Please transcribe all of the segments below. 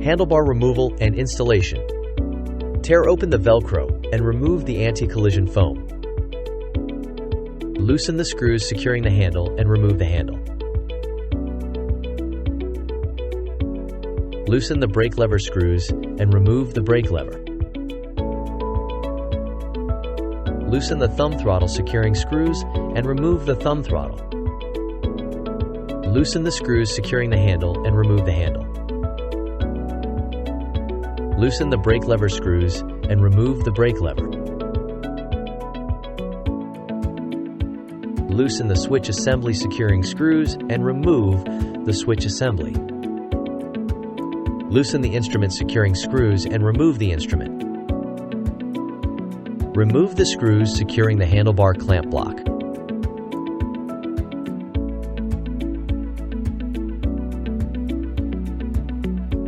Handlebar removal and installation. Tear open the Velcro and remove the anti-collision foam. Loosen the screws securing the handle and remove the handle. Loosen the brake lever screws and remove the brake lever. Loosen the thumb throttle securing screws and remove the thumb throttle. Loosen the screws securing the handle and remove the handle. Loosen the brake lever screws and remove the brake lever. Loosen the switch assembly securing screws and remove the switch assembly. Loosen the instrument securing screws and remove the instrument. Remove the screws securing the handlebar clamp block.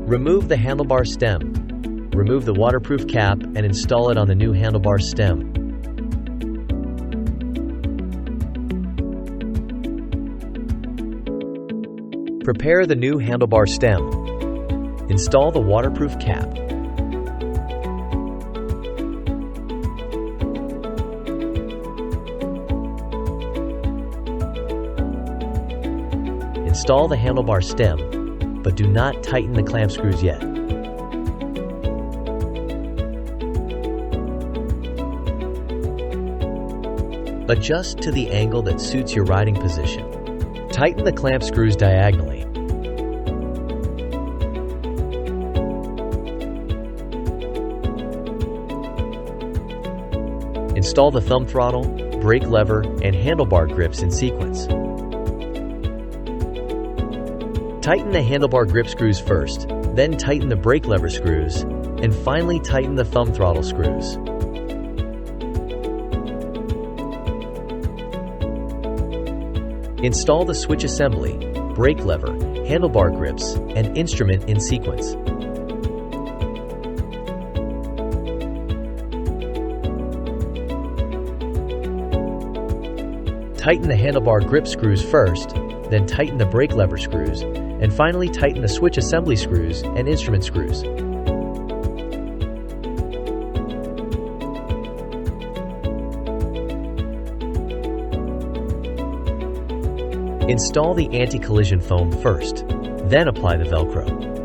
Remove the handlebar stem. Remove the waterproof cap and install it on the new handlebar stem. Prepare the new handlebar stem. Install the waterproof cap. Install the handlebar stem, but do not tighten the clamp screws yet. Adjust to the angle that suits your riding position. Tighten the clamp screws diagonally. Install the thumb throttle, brake lever, and handlebar grips in sequence. Tighten the handlebar grip screws first, then tighten the brake lever screws, and finally tighten the thumb throttle screws. Install the switch assembly, brake lever, handlebar grips, and instrument in sequence. Tighten the handlebar grip screws first, then tighten the brake lever screws, and finally tighten the switch assembly screws and instrument screws. Install the anti-collision foam first, then apply the Velcro.